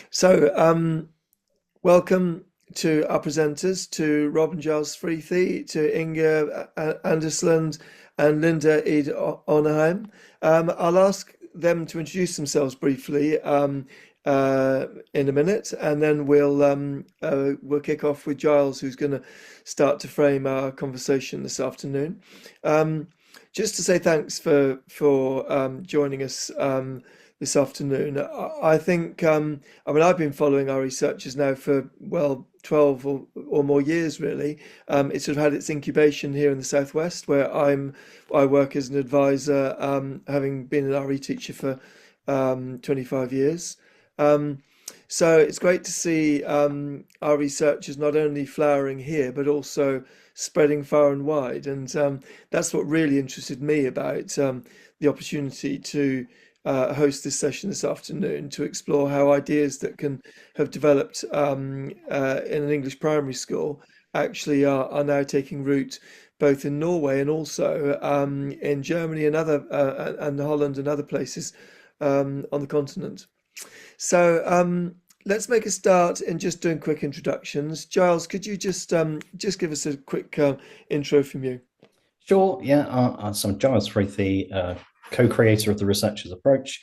So, welcome to our presenters, to Rob and Giles Freathy, to Inga Andersland and Linda Ede Onheim. I'll ask them to introduce themselves briefly in a minute, and then we'll kick off with Giles, who's going to start to frame our conversation this afternoon. Just to say thanks for joining us this afternoon. I think I've been following our researchers now for 12 or more years really. It's sort of had its incubation here in the Southwest, where I work as an advisor, having been an RE teacher for 25 years. So it's great to see our researchers not only flowering here, but also spreading far and wide. And that's what really interested me about the opportunity to host this session this afternoon, to explore how ideas that can have developed in an English primary school actually are now taking root both in Norway and also in Germany and and Holland and other places on the continent. So let's make a start in just doing quick introductions. Giles, could you just give us a quick intro from you? Sure, yeah. So I'm Giles Freathy, co-creator of the Researchers Approach,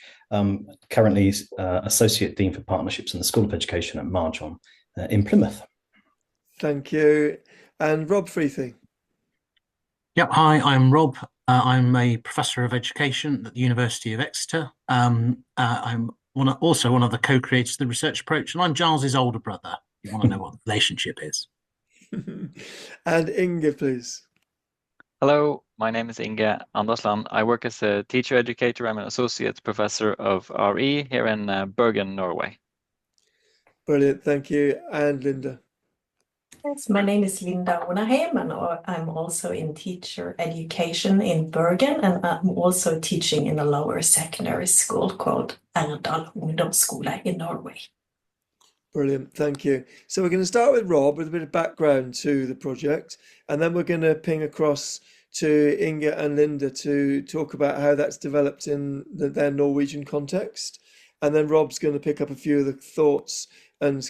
currently Associate Dean for Partnerships in the School of Education at Marjon in Plymouth. Thank you. And Rob Freathy. Yep, hi, I'm Rob. I'm a Professor of Education at the University of Exeter. I'm also one of the co-creators of the Research Approach, and I'm Giles's older brother. You want to know what the relationship is. And Inga, please. Hello, my name is Inga Andersland. I work as a teacher educator. I'm an associate professor of RE here in Bergen, Norway. Brilliant, thank you. And Linda. Yes, my name is Linda Onheim, and I'm also in teacher education in Bergen, and I'm also teaching in a lower secondary school called Erdal Ungdomsskole in Norway. Brilliant, thank you. So we're going to start with Rob with a bit of background to the project, and then we're going to ping across to Inga and Linda to talk about how that's developed in their Norwegian context. And then Rob's going to pick up a few of the thoughts and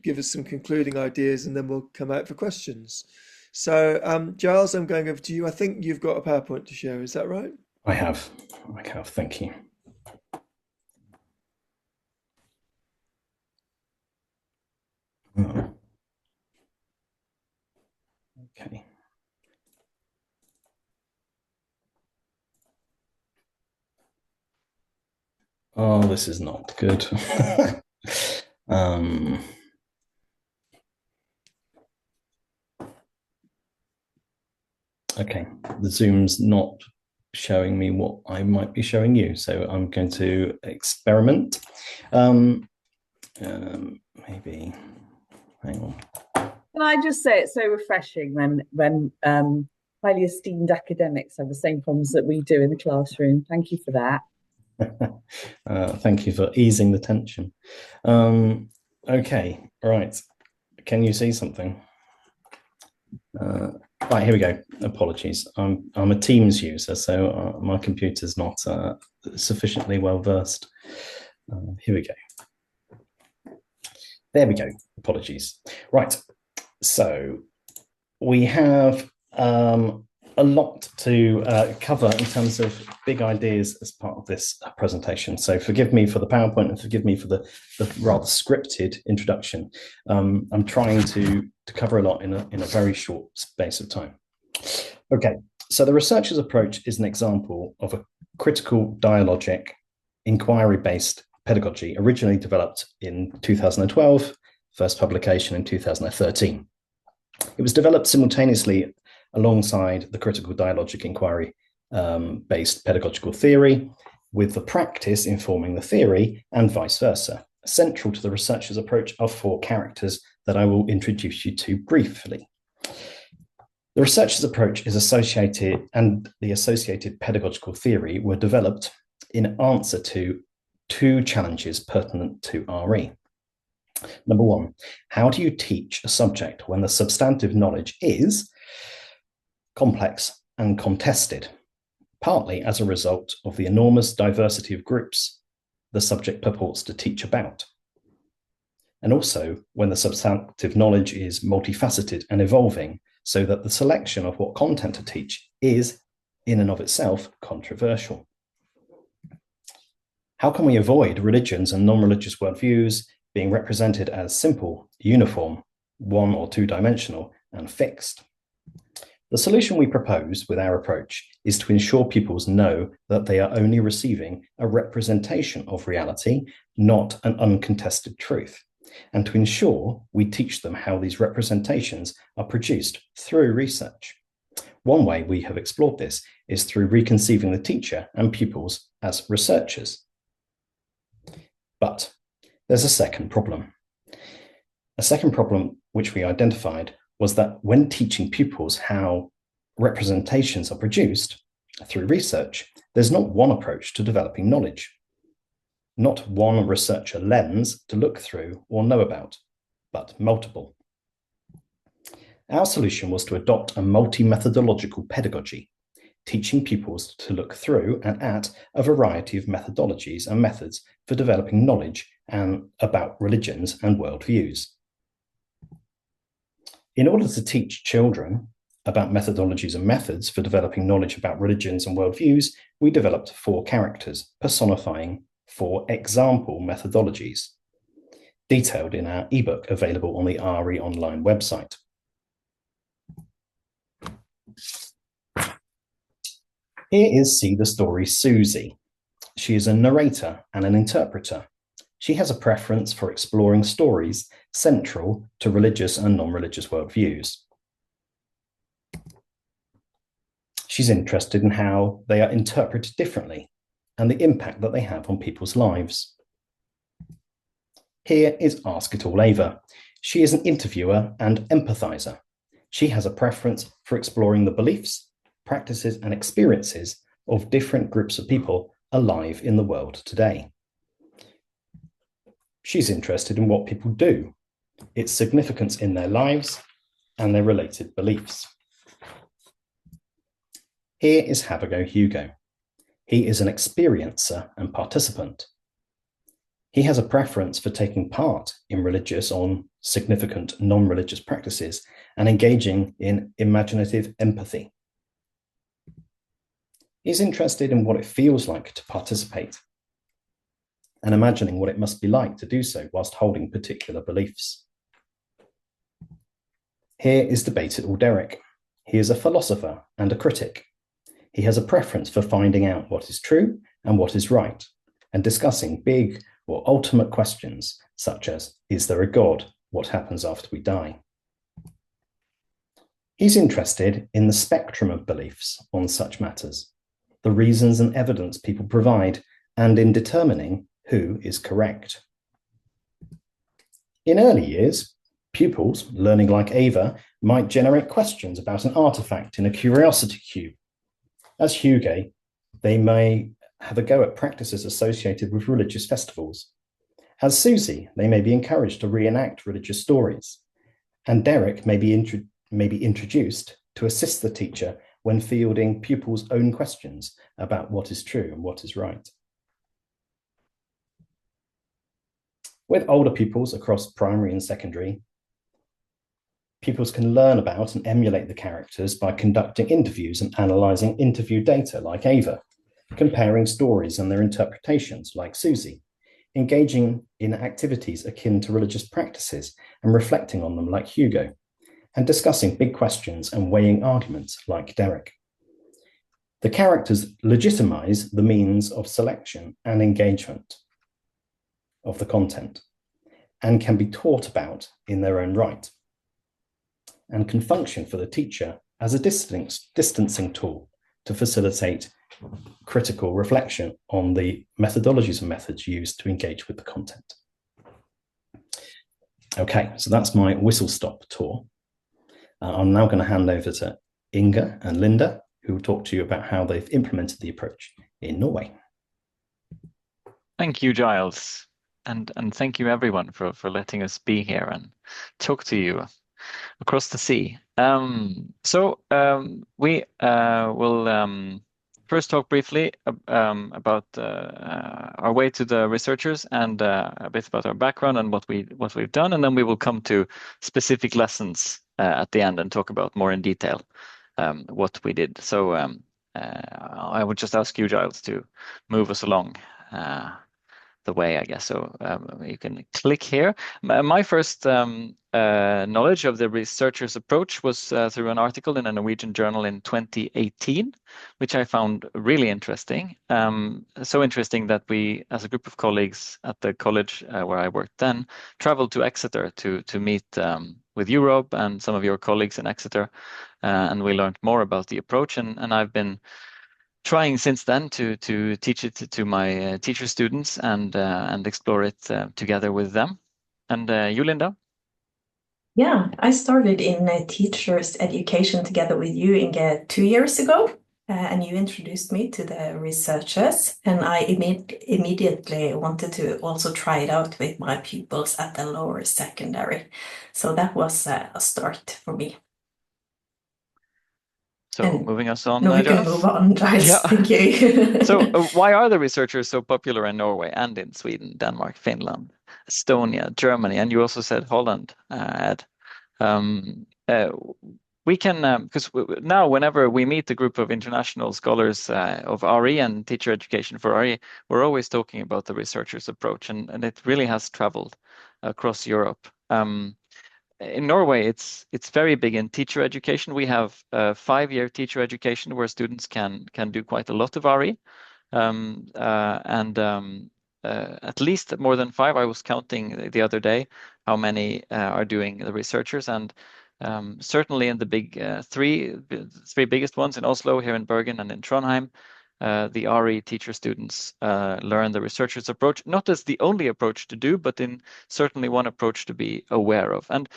give us some concluding ideas, and then we'll come out for questions. So, Giles, I'm going over to you. I think you've got a PowerPoint to share. Is that right? I have. Thank you. Okay. Oh, this is not good. Okay, the Zoom's not showing me what I might be showing you, so I'm going to experiment. Maybe, hang on. Can I just say it's so refreshing when highly esteemed academics have the same problems that we do in the classroom. Thank you for that. Thank you for easing the tension. Okay, right. Can you see something? Right, here we go. Apologies. I'm a Teams user, so my computer's not sufficiently well versed. Here we go. There we go. Apologies. Right. So we have a lot to cover in terms of big ideas as part of this presentation. So forgive me for the PowerPoint and forgive me for the rather scripted introduction. I'm trying to cover a lot in a very short space of time. Okay, so the researcher's approach is an example of a critical dialogic inquiry-based pedagogy originally developed in 2012, first publication in 2013. It was developed simultaneously alongside the critical dialogic inquiry based pedagogical theory, with the practice informing the theory and vice versa. Central to the researcher's approach are four characters that I will introduce you to briefly. The researcher's approach is associated, and the associated pedagogical theory were developed in answer to two challenges pertinent to RE. Number one, how do you teach a subject when the substantive knowledge is complex and contested, partly as a result of the enormous diversity of groups the subject purports to teach about? and also when the substantive knowledge is multifaceted and evolving, so that the selection of what content to teach is, in and of itself, controversial. How can we avoid religions and non-religious worldviews being represented as simple, uniform, one or two-dimensional, and fixed? The solution we propose with our approach is to ensure pupils know that they are only receiving a representation of reality, not an uncontested truth, and to ensure we teach them how these representations are produced through research. One way we have explored this is through reconceiving the teacher and pupils as researchers. But there's a second problem. A second problem which we identified was that when teaching pupils how representations are produced through research, there's not one approach to developing knowledge, not one researcher lens to look through or know about, but multiple. Our solution was to adopt a multi-methodological pedagogy, teaching pupils to look through and at a variety of methodologies and methods for developing knowledge and about religions and worldviews. In order to teach children about methodologies and methods for developing knowledge about religions and worldviews, we developed 4 characters personifying 4 example methodologies, detailed in our ebook available on the RE online website. Here is See the Story Susie. She is a narrator and an interpreter. She has a preference for exploring stories central to religious and non-religious worldviews. She's interested in how they are interpreted differently and the impact that they have on people's lives. Here is Ask It All Ava. She is an interviewer and empathizer. She has a preference for exploring the beliefs, practices, and experiences of different groups of people alive in the world today. She's interested in what people do, its significance in their lives, and their related beliefs. Here is Habago Hugo. He is an experiencer and participant. He has a preference for taking part in religious or significant non-religious practices and engaging in imaginative empathy. He's interested in what it feels like to participate and imagining what it must be like to do so whilst holding particular beliefs. Here is Debate It All Derek. He is a philosopher and a critic. He has a preference for finding out what is true and what is right, and discussing big or ultimate questions such as, is there a God? What happens after we die? He's interested in the spectrum of beliefs on such matters, the reasons and evidence people provide, and in determining who is correct. In early years, pupils, learning like Ava, might generate questions about an artifact in a curiosity cube. As Hugo, they may have a go at practices associated with religious festivals. As Susie, they may be encouraged to reenact religious stories. And Derek may be introduced to assist the teacher when fielding pupils' own questions about what is true and what is right. With older pupils across primary and secondary, pupils can learn about and emulate the characters by conducting interviews and analysing interview data like Ava, comparing stories and their interpretations like Susie, engaging in activities akin to religious practices and reflecting on them like Hugo, and discussing big questions and weighing arguments like Derek. The characters legitimise the means of selection and engagement of the content and can be taught about in their own right, and can function for the teacher as a distancing tool to facilitate critical reflection on the methodologies and methods used to engage with the content. Okay, so that's my whistle-stop tour. I'm now going to hand over to Inga and Linda, who will talk to you about how they've implemented the approach in Norway. Thank you, Giles. And thank you, everyone, for letting us be here and talk to you across the sea. We will first talk briefly about our way to the researchers and a bit about our background and what we've done, and then we will come to specific lessons at the end and talk about more in detail what we did. So I would just ask you, Giles, to move us along the way, I guess. So you can click here. My first knowledge of the researcher's approach was through an article in a Norwegian journal in 2018, which I found really interesting. So interesting that we, as a group of colleagues at the college where I worked then, traveled to Exeter to meet with you, Rob, and some of your colleagues in Exeter, and we learned more about the approach. And I've been trying since then to teach it to my teacher students and explore it together with them. And you, Linda? Yeah, I started in teachers education together with you, Inge, 2 years ago, and you introduced me to the researchers, and I immediately wanted to also try it out with my pupils at the lower secondary. So that was a start for me. So And moving us on, No, we can Giles. move on, Giles. Yeah. Thank you. So why are the researchers so popular in Norway and in Sweden, Denmark, Finland, Estonia, Germany, and you also said Holland, Ed? We can, because now whenever we meet a group of international scholars of RE and teacher education for RE, we're always talking about the researcher's approach, and it really has traveled across Europe. In Norway, it's very big in teacher education. We have a 5-year teacher education where students can do quite a lot of RE, at least more than 5. I was counting the other day how many are doing the researchers, and certainly in the big three biggest ones in Oslo, here in Bergen, and in Trondheim, the RE teacher students learn the researcher's approach, not as the only approach to do, but in certainly one approach to be aware of. And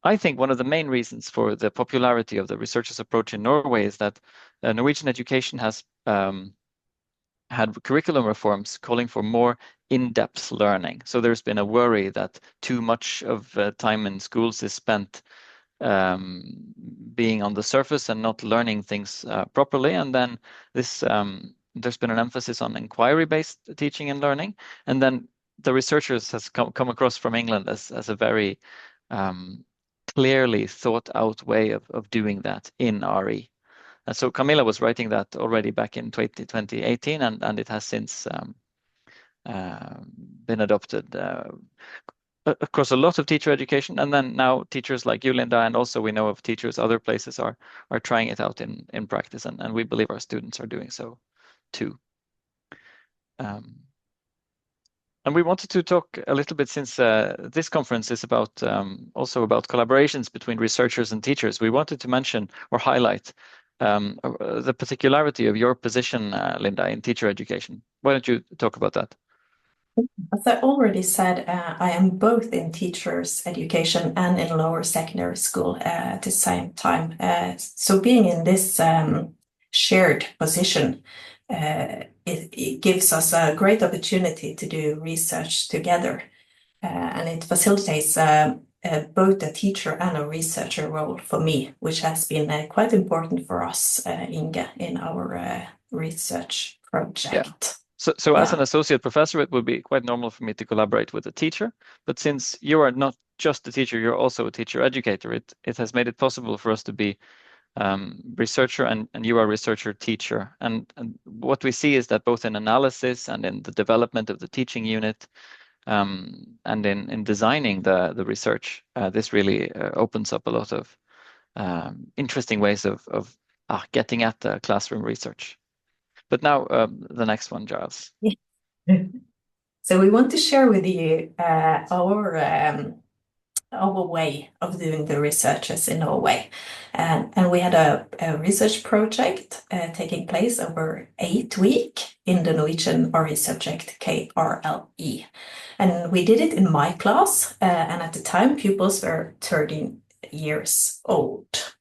I think one of the main reasons for the popularity of the researcher's approach in Norway is that Norwegian education has had curriculum reforms calling for more in-depth learning. So there's been a worry that too much of time in schools is spent being on the surface and not learning things properly. And then this there's been an emphasis on inquiry-based teaching and learning. And then the researchers has come across from England as a very clearly thought out way of doing that in RE. And so Camilla was writing that already back in 2018, and it has since been adopted across a lot of teacher education. And then now teachers like you, Linda, and also we know of teachers other places are trying it out in practice, and we believe our students are doing so too. And we wanted to talk a little bit, since this conference is about also about collaborations between researchers and teachers. We wanted to mention or highlight the particularity of your position, Linda, in teacher education. Why don't you talk about that? As I already said, I am both in teachers education and in lower secondary school at the same time. So being in this shared position, it gives us a great opportunity to do research together, and it facilitates both a teacher and a researcher role for me, which has been quite important for us, Inge, in our research project. Yeah. So as an associate professor, it would be quite normal for me to collaborate with a teacher. But since you are not just a teacher, you're also a teacher educator, it has made it possible for us to be researcher and you are researcher teacher. And what we see is that both in analysis and in the development of the teaching unit, and in designing the research, this really opens up a lot of interesting ways of getting at the classroom research. But now the next one, Giles. So we want to share with you our way of doing the researches in Norway. And we had a research project taking place over 8 weeks in the Norwegian RE subject KRLE. And we did it in my class, and at the time pupils were 13 years old.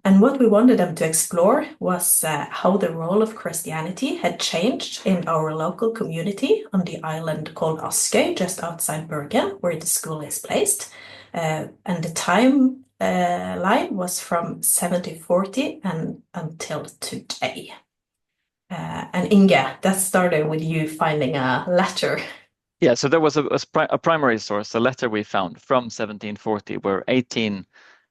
And what we wanted them to explore was how the role of Christianity had changed in our local community on the island called Askøy, just outside Bergen, where the school is placed, and the time line was from 1740 and until today. And Inge, that started with you finding a letter. Yeah, so there was a primary source, a letter we found from 1740, where 18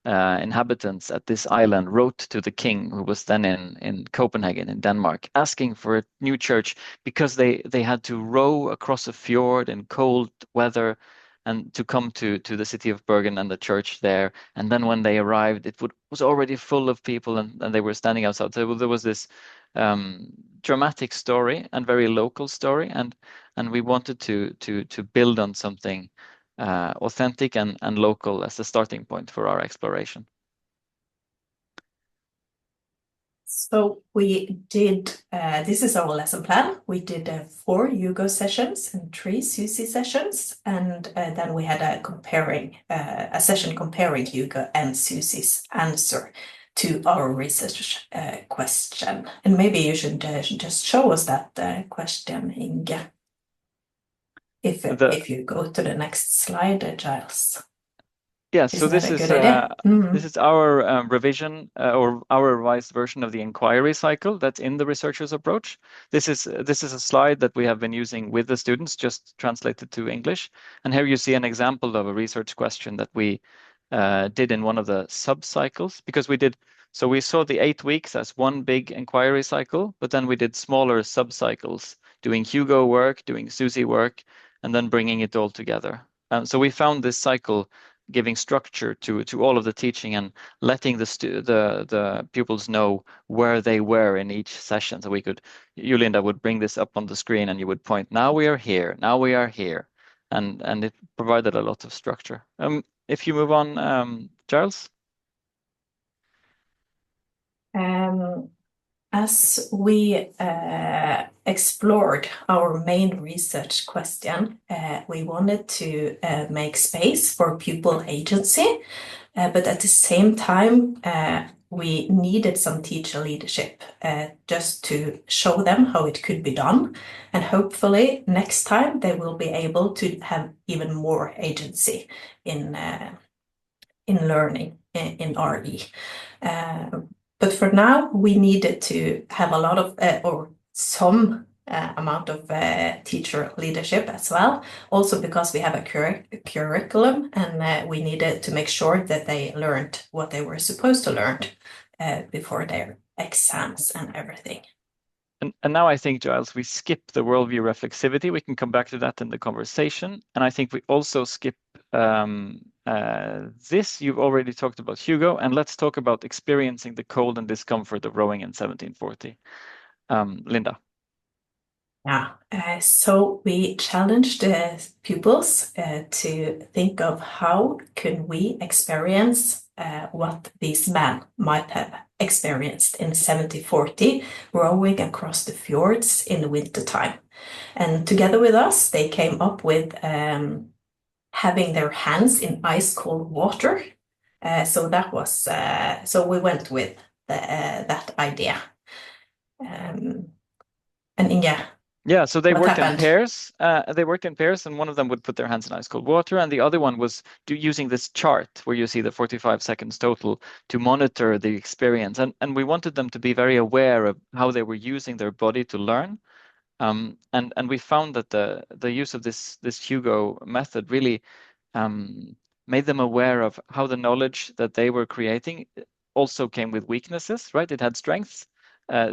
inhabitants at this island wrote to the king, who was then in Copenhagen in Denmark, asking for a new church because they had to row across a fjord in cold weather and to come to the city of Bergen and the church there. And then when they arrived, it was already full of people, and they were standing outside. So there was this dramatic story and very local story, and we wanted to build on something authentic and local as a starting point for our exploration. So we did, this is our lesson plan. We did 4 Hugo sessions and 3 Susie sessions, and then we had a session comparing Hugo and Susie's answer to our research question. And maybe you should just show us that question, Inge. If you go to the next slide, Giles. Yeah, so this is our revision or our revised version of the inquiry cycle that's in the researcher's approach. This is a slide that we have been using with the students, just translated to English. And here you see an example of a research question that we did in one of the sub-cycles, because we saw the 8 weeks as one big inquiry cycle, but then we did smaller sub-cycles, doing Hugo work, doing Susie work, and then bringing it all together. So we found this cycle giving structure to all of the teaching and letting the pupils know where they were in each session. So you, Linda, would bring this up on the screen and you would point, now we are here, now we are here. And it provided a lot of structure. If you move on, Giles. As we explored our main research question, we wanted to make space for pupil agency, but at the same time, we needed some teacher leadership just to show them how it could be done. And hopefully next time they will be able to have even more agency in learning in RE. But for now, we needed to have a lot of, or some amount of teacher leadership as well. Also because we have a curriculum, and we needed to make sure that they learned what they were supposed to learn before their exams and everything. And now I think, Giles, we skip the worldview reflexivity. We can come back to that in the conversation. And I think we also skip this. You've already talked about Hugo, and let's talk about experiencing the cold and discomfort of rowing in 1740. Linda. Yeah, so we challenged the pupils to think of how can we experience what these men might have experienced in 1740, rowing across the fjords in the winter time. And together with us, they came up with having their hands in ice cold water. So that was so we went with that idea. And Inge. Yeah, so they worked happened? in pairs. They worked in pairs, and one of them would put their hands in ice cold water, and the other one was using this chart where you see the 45 seconds total to monitor the experience. And we wanted them to be very aware of how they were using their body to learn. And we found that the use of this Hugo method really made them aware of how the knowledge that they were creating also came with weaknesses, right? It had strengths.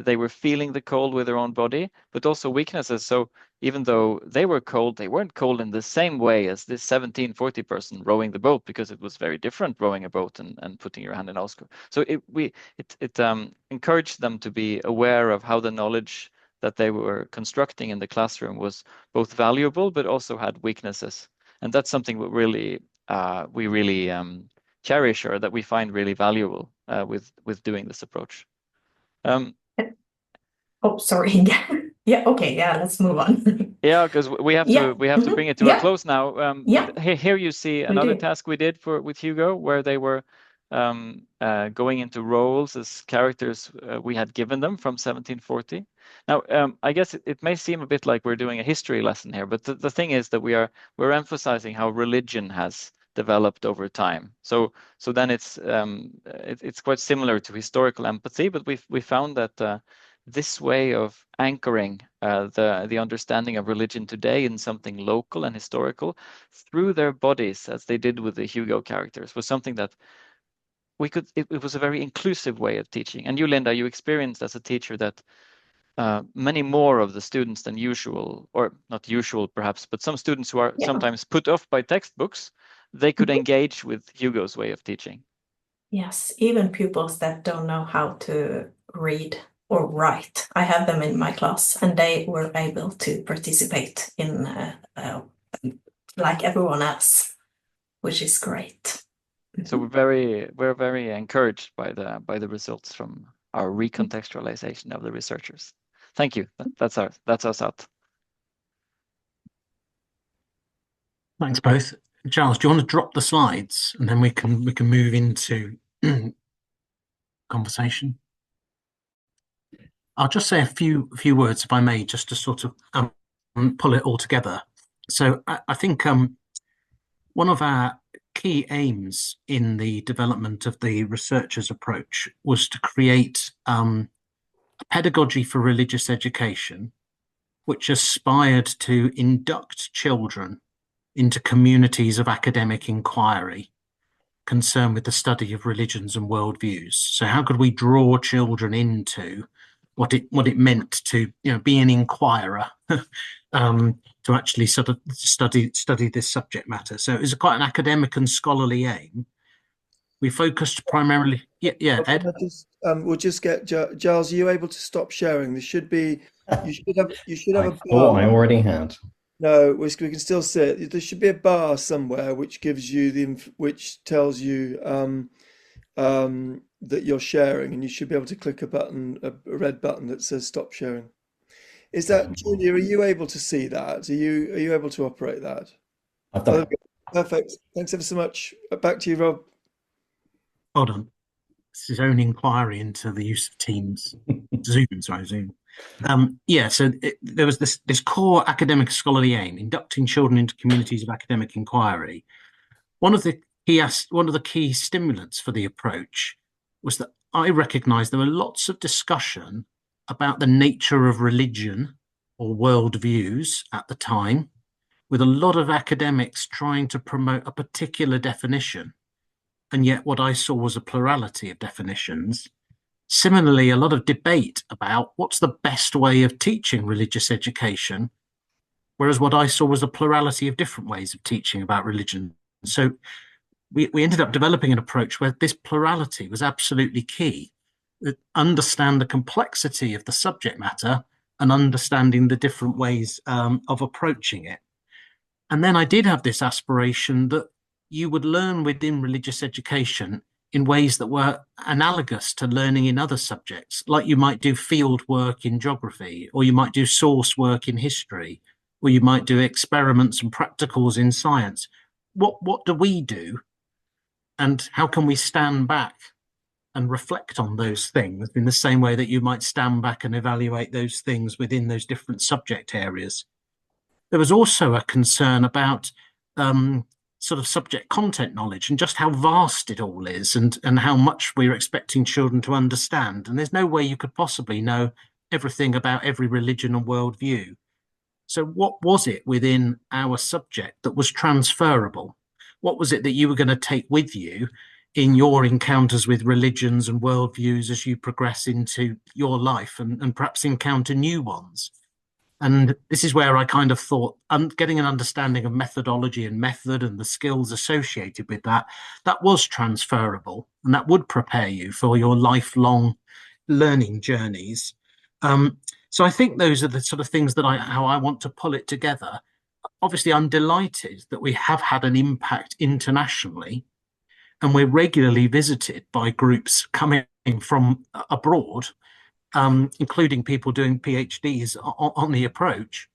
They were feeling the cold with their own body, but also weaknesses. So even though they were cold, they weren't cold in the same way as this 1740 person rowing the boat, because it was very different rowing a boat and putting your hand in ice cold. So it encouraged them to be aware of how the knowledge that they were constructing in the classroom was both valuable, but also had weaknesses. And that's something we really cherish, or that we find really valuable with doing this approach. Oh, sorry. Yeah, okay, yeah, let's move on. Yeah, because we have to bring it to a close now. Here you see another task we did with Hugo, where they were going into roles as characters we had given them from 1740. Now, I guess it may seem a bit like we're doing a history lesson here, but the thing is that we're emphasizing how religion has developed over time. So then it's quite similar to historical empathy, but we found that this way of anchoring the understanding of religion today in something local and historical through their bodies, as they did with the Hugo characters, was something that it was a very inclusive way of teaching. And you, Linda, you experienced as a teacher that many more of the students than usual, or not usual perhaps, but some students who are sometimes put off by textbooks, they could engage with Hugo's way of teaching. Yes, even pupils that don't know how to read or write. I have them in my class, and they were able to participate in like everyone else, which is great. So we're very encouraged by the results from our recontextualization of the researchers. Thank you. That's us out. Thanks both. Giles, do you want to drop the slides and then we can move into conversation? I'll just say a few words, if I may, just to sort of pull it all together. So I think one of our key aims in the development of the researchers' approach was to create a pedagogy for religious education which aspired to induct children into communities of academic inquiry concerned with the study of religions and worldviews. So how could we draw children into what it meant to be an inquirer, to actually sort of study this subject matter? So it was quite an academic and scholarly aim. We focused primarily. Yeah, Ed. We'll just get Giles. Are you able to stop sharing? There should be. You should have a bar. Oh, I already had. No, we can still see it. There should be a bar somewhere which gives you which tells you that you're sharing, and you should be able to click a button, a red button that says stop sharing. Is that, Julia, are you able to see that? Are you able to operate that? I've done it. Perfect. Thanks ever so much. Back to you, Rob. Hold on. It's his own inquiry into the use of Teams. Zoom. So there was this core academic scholarly aim, inducting children into communities of academic inquiry. One of the key stimulants for the approach was that I recognised there were lots of discussion about the nature of religion or worldviews at the time, with a lot of academics trying to promote a particular definition. And yet what I saw was a plurality of definitions. Similarly, a lot of debate about what's the best way of teaching religious education, whereas what I saw was a plurality of different ways of teaching about religion. So we ended up developing an approach where this plurality was absolutely key. Understand the complexity of the subject matter and understanding the different ways of approaching it. And then I did have this aspiration that you would learn within religious education in ways that were analogous to learning in other subjects, like you might do field work in geography, or you might do source work in history, or you might do experiments and practicals in science. What do we do? And how can we stand back and reflect on those things in the same way that you might stand back and evaluate those things within those different subject areas? There was also a concern about sort of subject content knowledge and just how vast it all is, and how much we're expecting children to understand. And there's no way you could possibly know everything about every religion and worldview. So what was it within our subject that was transferable? What was it that you were going to take with you in your encounters with religions and worldviews as you progress into your life and perhaps encounter new ones? And this is where I kind of thought, getting an understanding of methodology and method and the skills associated with that was transferable, and that would prepare you for your lifelong learning journeys. So I think those are the sort of things that how I want to pull it together. Obviously, I'm delighted that we have had an impact internationally, and we're regularly visited by groups coming from abroad, including people doing PhDs on the approach.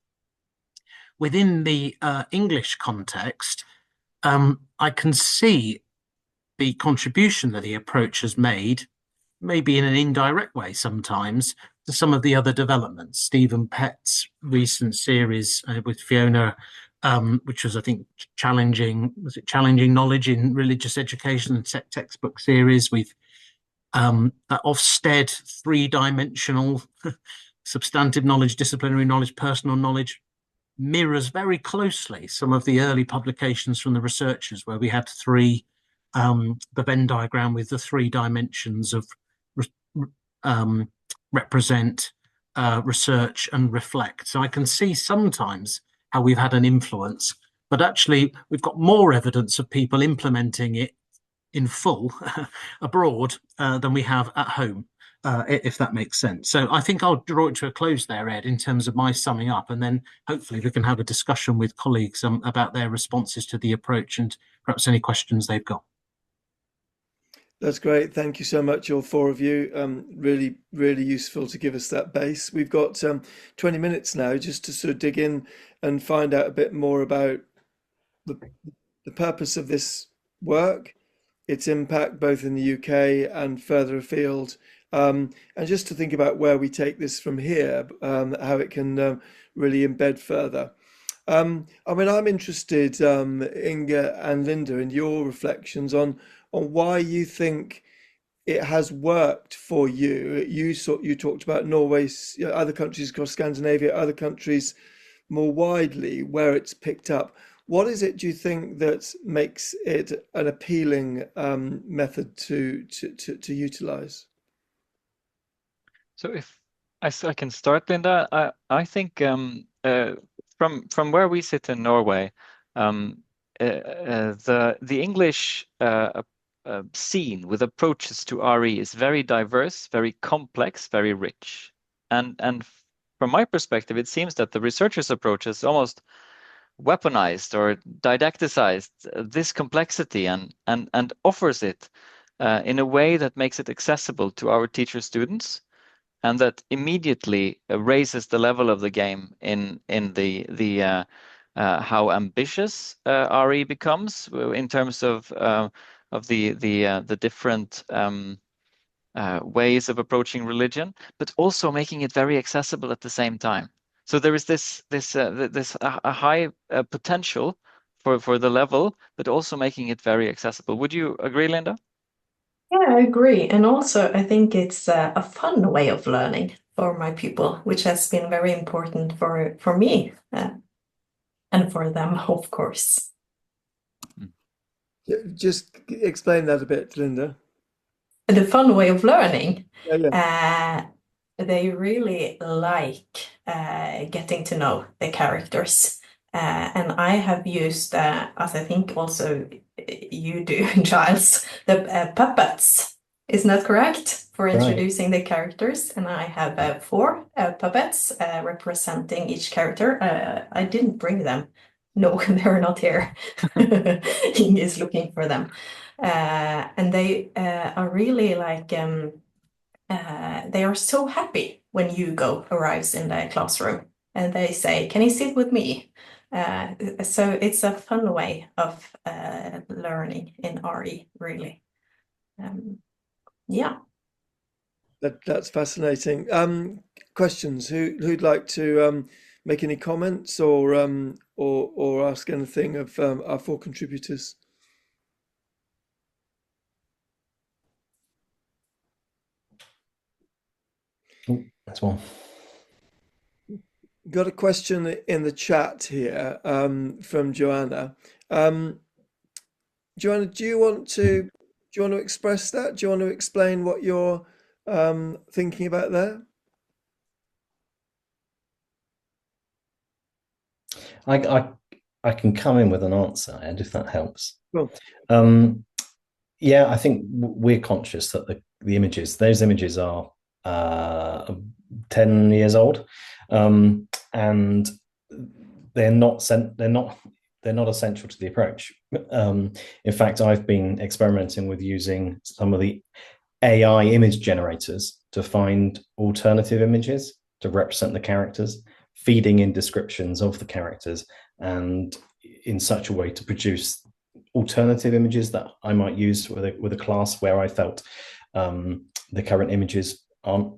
Within the English context, I can see the contribution that the approach has made, maybe in an indirect way sometimes, to some of the other developments. Stephen Pett's recent series with Fiona which was, I think, challenging knowledge in religious education and textbook series. We've that Ofsted 3-dimensional substantive knowledge, disciplinary knowledge, personal knowledge mirrors very closely some of the early publications from the researchers, where we had the Venn diagram with the 3 dimensions of represent, research and reflect. So I can see sometimes how we've had an influence, but actually we've got more evidence of people implementing it in full abroad than we have at home, if that makes sense. So I think I'll draw it to a close there, Ed, in terms of my summing up, and then hopefully we can have a discussion with colleagues about their responses to the approach and perhaps any questions they've got. That's great. Thank you so much, all 4 of you. Really, really useful to give us that base. We've got 20 minutes now just to sort of dig in and find out a bit more about the purpose of this work, its impact both in the UK and further afield, and just to think about where we take this from here, how it can really embed further. I mean, I'm interested, Inga and Linda, in your reflections on why you think it has worked for you. You talked about Norway, other countries across Scandinavia, other countries more widely where it's picked up. What is it, do you think, that makes it an appealing method to utilize? So if I can start, Linda, I think from where we sit in Norway, the English scene with approaches to RE is very diverse, very complex, very rich, and from my perspective, it seems that the researchers' approach is almost weaponized or didacticized this complexity and offers it in a way that makes it accessible to our teacher students, and that immediately raises the level of the game in the how ambitious RE becomes in terms of the different ways of approaching religion, but also making it very accessible at the same time. So there is this high potential for the level, but also making it very accessible. Would you agree, Linda? Yeah, I agree. And also, I think it's a fun way of learning for my people, which has been very important for me and for them, of course. Just explain that a bit, Linda. The fun way of learning. Yeah. They really like getting to know the characters. And I have used, as I think also you do, Giles, the puppets. Isn't that correct? For introducing the characters. And I have 4 puppets representing each character. I didn't bring them. No, they're not here. Inge is looking for them. And they are really like, they are so happy when Hugo arrives in the classroom and they say, "Can you sit with me?" So it's a fun way of learning in RE, really. Yeah. That's fascinating. Questions? Who'd like to make any comments or ask anything of our 4 contributors? Oh, that's one. Got a question in the chat here from Joanna. Joanna, do you want to express that? Do you want to explain what you're thinking about there? I can come in with an answer, Ed, if that helps. Cool. Yeah, I think we're conscious that those images are 10 years old, and they're not essential to the approach. In fact, I've been experimenting with using some of the AI image generators to find alternative images to represent the characters, feeding in descriptions of the characters, and in such a way to produce alternative images that I might use with a class where I felt the current images aren't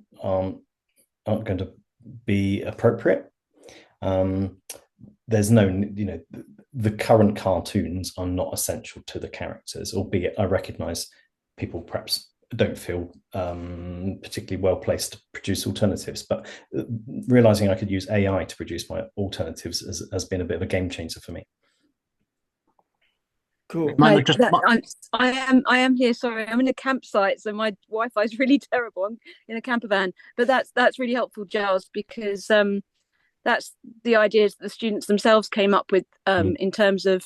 going to be appropriate. there's no, the current cartoons are not essential to the characters, albeit I recognise people perhaps don't feel particularly well placed to produce alternatives, but realising I could use AI to produce my alternatives has been a bit of a game changer for me. Cool. Mine are just- I am here. Sorry, I'm in a campsite, so my Wi-Fi is really terrible. I'm in a camper van, but that's really helpful, Giles, because that's the ideas that the students themselves came up with in terms of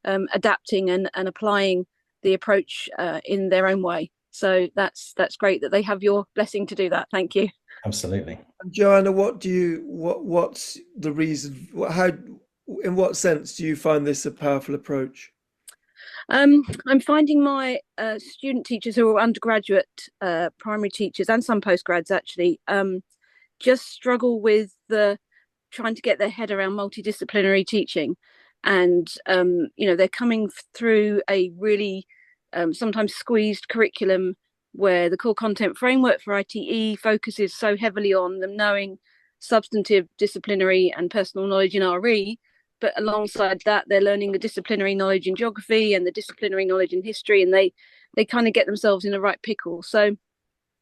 adapting and applying the approach in their own way. So that's great that they have your blessing to do that. Thank you. Absolutely. Joanna, what's the reason? In what sense do you find this a powerful approach? I'm finding my student teachers who are undergraduate primary teachers and some postgrads actually just struggle with trying to get their head around multidisciplinary teaching, and they're coming through a really sometimes squeezed curriculum where the core content framework for ITE focuses so heavily on them knowing substantive, disciplinary and personal knowledge in RE, but alongside that they're learning the disciplinary knowledge in geography and the disciplinary knowledge in history, and they kind of get themselves in a right pickle. So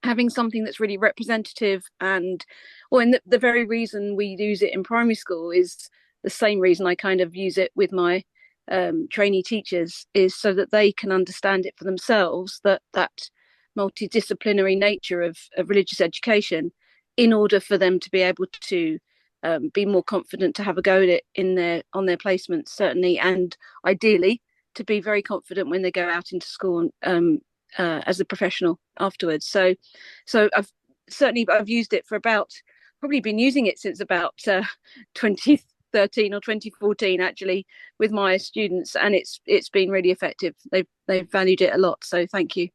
having something that's really representative and the very reason we use it in primary school is the same reason I kind of use it with my trainee teachers, is so that they can understand it for themselves, that multidisciplinary nature of religious education, in order for them to be able to be more confident to have a go at it on their placements, certainly, and ideally to be very confident when they go out into school as a professional afterwards. So I've used it for probably been using it since about 2013 or 2014 actually with my students, and it's been really effective. They've valued it a lot, so thank you.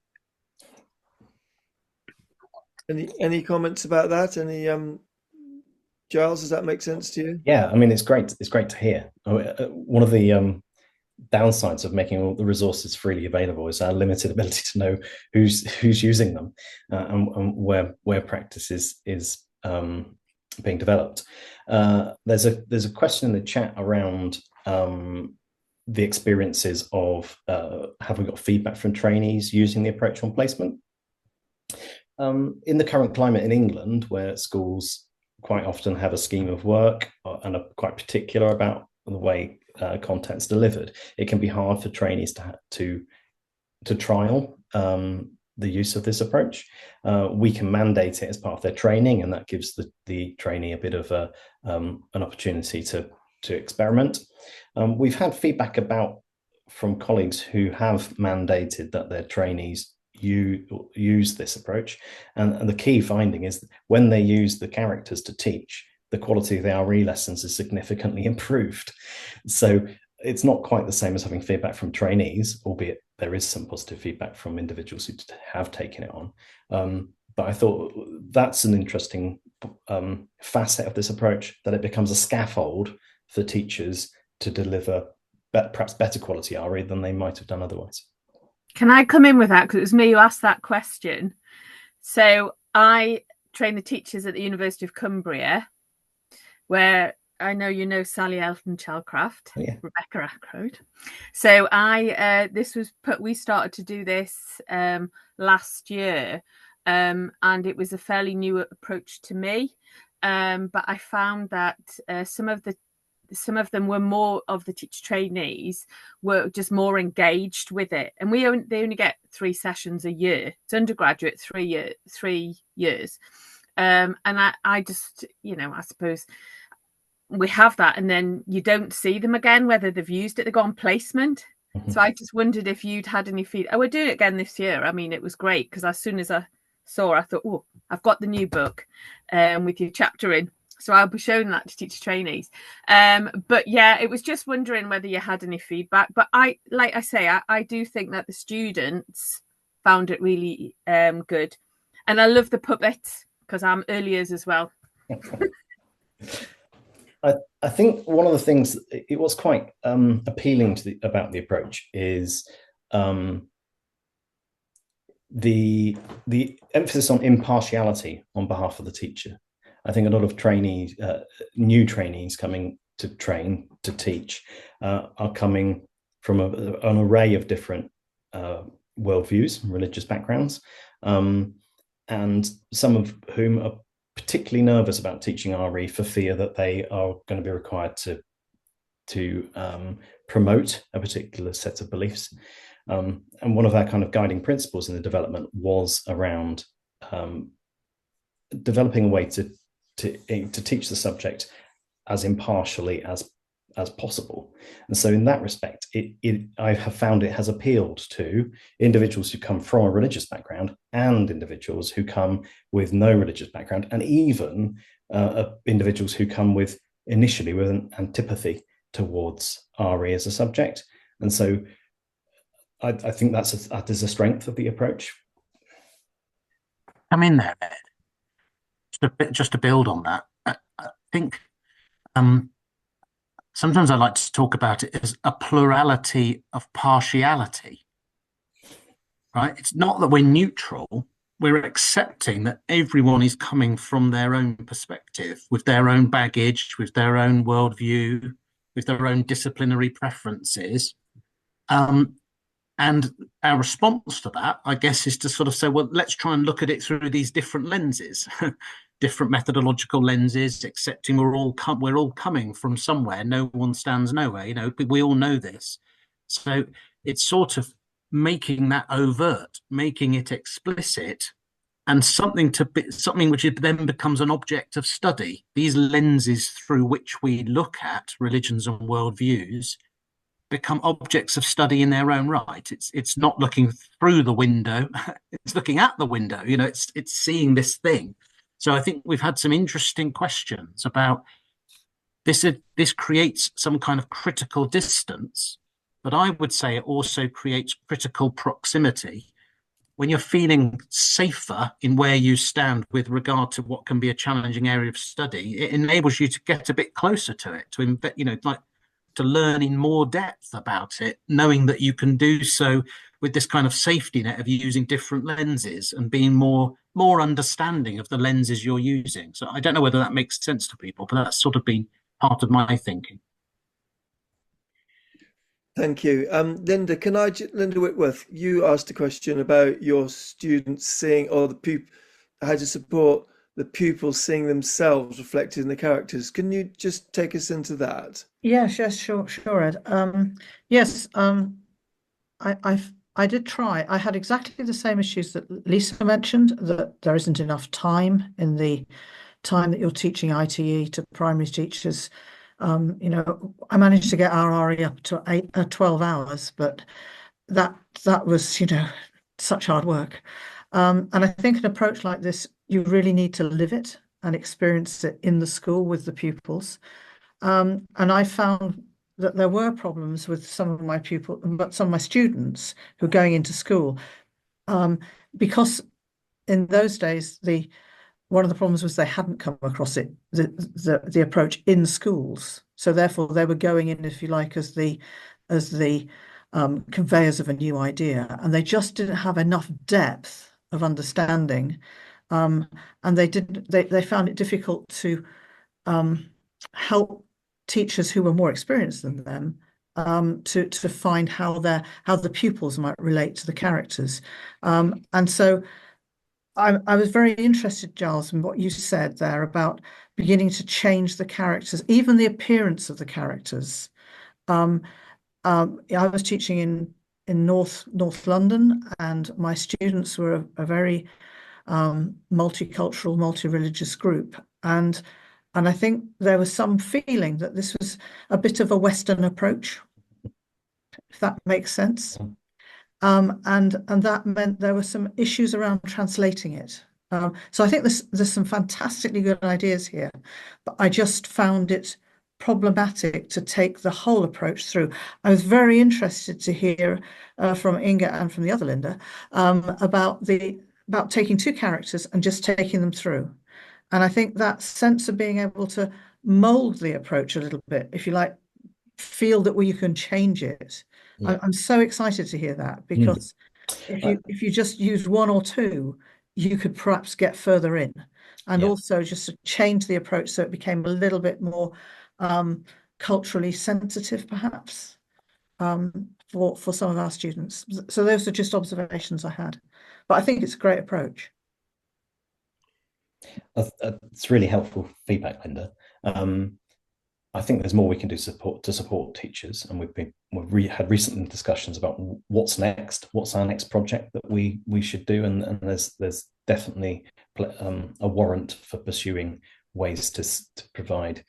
Any comments about that? Giles, does that make sense to you? Yeah, I mean, it's great to hear. One of the downsides of making all the resources freely available is our limited ability to know who's using them and where practice is being developed. There's a question in the chat around the experiences of have we got feedback from trainees using the approach on placement? In the current climate in England, where schools quite often have a scheme of work and are quite particular about the way content's delivered, it can be hard for trainees to trial the use of this approach. We can mandate it as part of their training, and that gives the trainee a bit of an opportunity to experiment. We've had feedback from colleagues who have mandated that their trainees use this approach, and the key finding is that when they use the characters to teach, the quality of the RE lessons is significantly improved. So it's not quite the same as having feedback from trainees, albeit there is some positive feedback from individuals who have taken it on. But I thought that's an interesting facet of this approach, that it becomes a scaffold for teachers to deliver perhaps better quality RE than they might have done otherwise. Can I come in with that? Because it was me who asked that question. So I train the teachers at the University of Cumbria, where I know you know Sally Elton Chalcraft, yeah. Rebecca Ackroyd. So we started to do this last year, and it was a fairly new approach to me. But I found that some of them were more of the teacher trainees were just more engaged with it, and they only get 3 sessions a year. It's undergraduate 3 years, and I just I suppose we have that, and then you don't see them again whether they've used it. They go on placement. Mm-hmm. So I just wondered if you'd had any feedback. We're doing it again this year. I mean, it was great because as soon as I saw, I thought, oh, I've got the new book with your chapter in. So I'll be showing that to teacher trainees. But yeah, it was just wondering whether you had any feedback. But I do think that the students found it really good. And I love the puppets because I'm early years as well. I think one of the things it was quite appealing about the approach is the emphasis on impartiality on behalf of the teacher. I think a lot of new trainees coming train, to teach, are coming from an array of different worldviews, religious backgrounds, and some of whom are particularly nervous about teaching RE for fear that they are going to be required to promote a particular set of beliefs. And one of our kind of guiding principles in the development was around developing a way to teach the subject as impartially as possible. And so in that respect, I have found it has appealed to individuals who come from a religious background and individuals who come with no religious background, and even individuals who come initially with an antipathy towards RE as a subject. And so I think that is a strength of the approach. I'm in there, Ed. Just to build on that, I think sometimes I like to talk about it as a plurality of partiality, right? It's not that we're neutral. We're accepting that everyone is coming from their own perspective, with their own baggage, with their own worldview, with their own disciplinary preferences. And our response to that, I guess, is to sort of say, well, let's try and look at it through these different lenses, different methodological lenses, accepting we're all coming from somewhere. No one stands nowhere. You know, we all know this. So it's sort of making that overt, making it explicit, and something which then becomes an object of study. These lenses through which we look at religions and worldviews become objects of study in their own right. It's not looking through the window, it's looking at the window. You know, it's seeing this thing. So I think we've had some interesting questions about this. This creates some kind of critical distance, but I would say it also creates critical proximity. When you're feeling safer in where you stand with regard to what can be a challenging area of study, it enables you to get a bit closer to it, to learn in more depth about it, knowing that you can do so with this kind of safety net of using different lenses and being more understanding of the lenses you're using. So I don't know whether that makes sense to people, but that's sort of been part of my thinking. Thank you. Linda Whitworth, you asked a question about your students seeing, or how to support the pupils seeing themselves reflected in the characters. Can you just take us into that? Yes, sure, Ed. Yes, I did try. I had exactly the same issues that Lisa mentioned, that there isn't enough time in the time that you're teaching ITE to primary teachers. I managed to get our RE up to 12 hours, but that was, such hard work. And I think an approach like this, you really need to live it and experience it in the school with the pupils. And I found that there were problems with some of my students who are going into school, because in those days one of the problems was they hadn't come across the approach in schools. So therefore they were going in, if you like, as the conveyors of a new idea, and they just didn't have enough depth of understanding, and they found it difficult to help teachers who were more experienced than them to find how the pupils might relate to the characters. And so I was very interested, Giles, in what you said there about beginning to change the characters, even the appearance of the characters. I was teaching in North London, and my students were a very multicultural, multi-religious group, and I think there was some feeling that this was a bit of a Western approach, if that makes sense. And that meant there were some issues around translating it. So I think there's some fantastically good ideas here, but I just found it problematic to take the whole approach through. I was very interested to hear from Inga and from the other Linda about taking two characters and just taking them through. And I think that sense of being able to mold the approach a little bit, if you like, feel that you can change it. Yeah. I'm so excited to hear that, because if you just use one or two, you could perhaps get further in, and also just to change the approach so it became a little bit more culturally sensitive, perhaps, for some of our students. So those are just observations I had, but I think it's a great approach. It's really helpful feedback, Linda. I think there's more we can do to support teachers, and we've had recent discussions about what's next, what's our next project that we should do, and there's definitely a warrant for pursuing ways to provide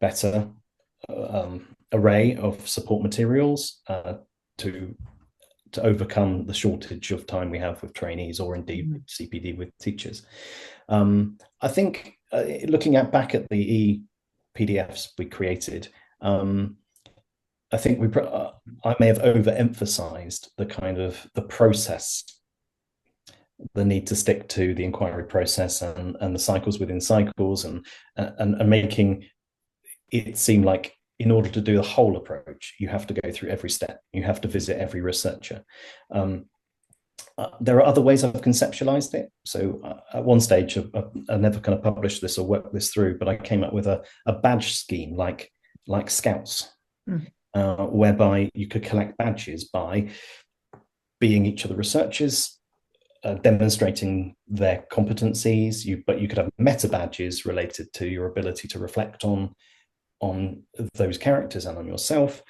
better array of support materials to overcome the shortage of time we have with trainees, or indeed with CPD with teachers. I think looking back at the PDFs we created, I think I may have overemphasized the process, the need to stick to the inquiry process and the cycles within cycles, and making it seem like in order to do the whole approach, you have to go through every step. You have to visit every researcher. There are other ways I've conceptualized it. So at one stage, I never kind of published this or worked this through, but I came up with a badge scheme like Scouts, whereby you could collect badges by being each of the researchers, demonstrating their competencies, but you could have meta badges related to your ability to reflect on those characters and on yourself.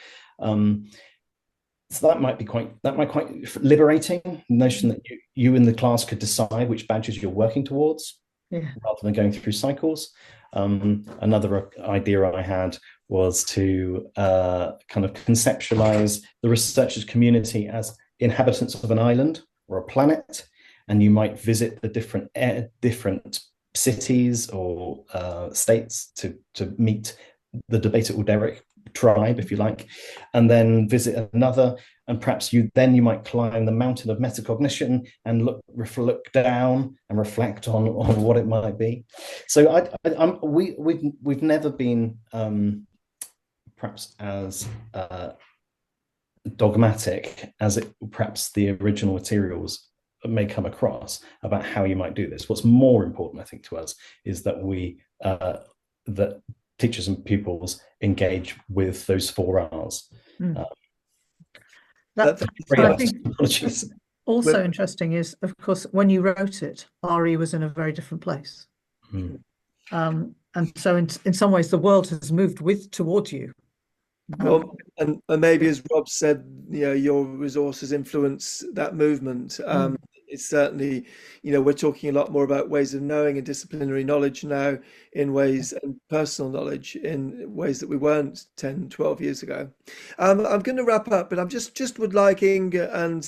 So that might be quite liberating, the notion that you in the class could decide which badges you're working towards, rather than going through cycles. Another idea I had was to kind of conceptualize the researchers community as inhabitants of an island or a planet, and you might visit the different cities or states to meet the Debatable Derrick tribe, if you like, and then visit another, and perhaps you might climb the mountain of metacognition and look down and reflect on what it might be. So we've never been perhaps as dogmatic as perhaps the original materials may come across about how you might do this. What's more important, I think, to us is that that teachers and pupils engage with those 4 R's. I think also interesting is, of course, when you wrote it, RE was in a very different place. And so in some ways, the world has moved towards you. Well, and maybe, as Rob said, your resources influence that movement. It's certainly, we're talking a lot more about ways of knowing and disciplinary knowledge now in ways, and personal knowledge in ways that we weren't 10, 12 years ago. I'm going to wrap up, but I'm just would like Inga and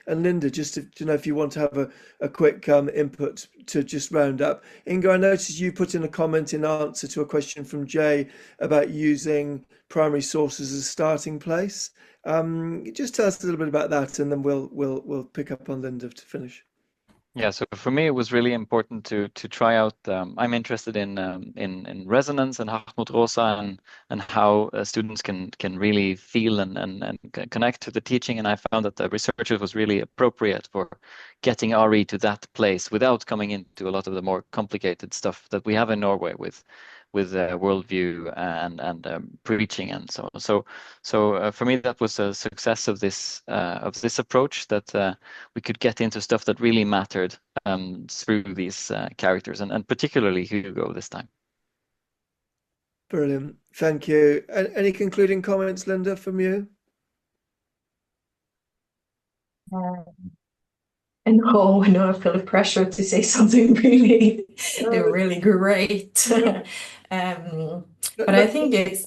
Linda just to know if you want to have a quick input to just round up. Inga, I noticed you put in a comment in answer to a question from Jay about using primary sources as a starting place. Just tell us a little bit about that, and then we'll pick up on Linda to finish. Yeah, so for me, it was really important to try out. I'm interested in resonance and Hartmut Rosa and how students can really feel and connect to the teaching. And I found that the researcher was really appropriate for getting RE to that place without coming into a lot of the more complicated stuff that we have in Norway with worldview and preaching and so on. So for me, that was a success of this approach, that we could get into stuff that really mattered through these characters, and particularly Hugo this time. Brilliant, thank you. Any concluding comments, Linda, from you? No, I feel the pressure to say something really great. But I think it's.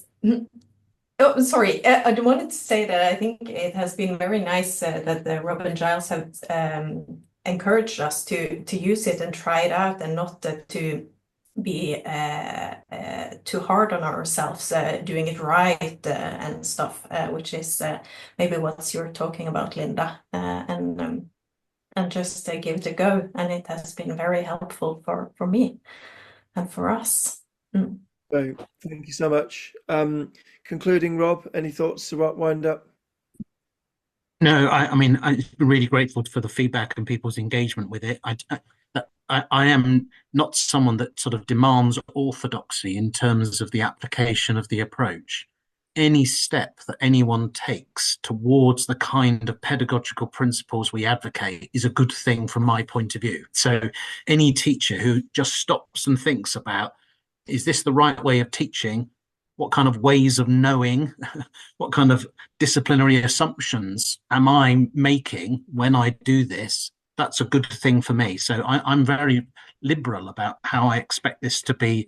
Oh, sorry. I wanted to say that I think it has been very nice that Rob and Giles have encouraged us to use it and try it out, and not to be too hard on ourselves doing it right and stuff, which is maybe what you're talking about, Linda, and just give it a go. And it has been very helpful for me and for us. Great, thank you so much. Concluding, Rob, any thoughts to wind up? No, I mean, I've been really grateful for the feedback and people's engagement with it. I am not someone that sort of demands orthodoxy in terms of the application of the approach. Any step that anyone takes towards the kind of pedagogical principles we advocate is a good thing from my point of view. So any teacher who just stops and thinks about, is this the right way of teaching? What kind of ways of knowing? What kind of disciplinary assumptions am I making when I do this? That's a good thing for me. So I'm very liberal about how I expect this to be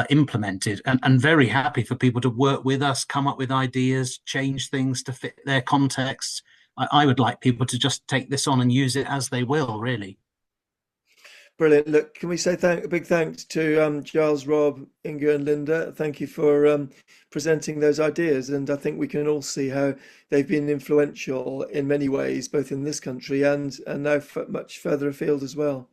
implemented, and very happy for people to work with us, come up with ideas, change things to fit their contexts. I would like people to just take this on and use it as they will, really. Brilliant. Look, can we say a big thanks to Giles, Rob, Inga and Linda. Thank you for presenting those ideas. And I think we can all see how they've been influential in many ways, both in this country and now much further afield as well.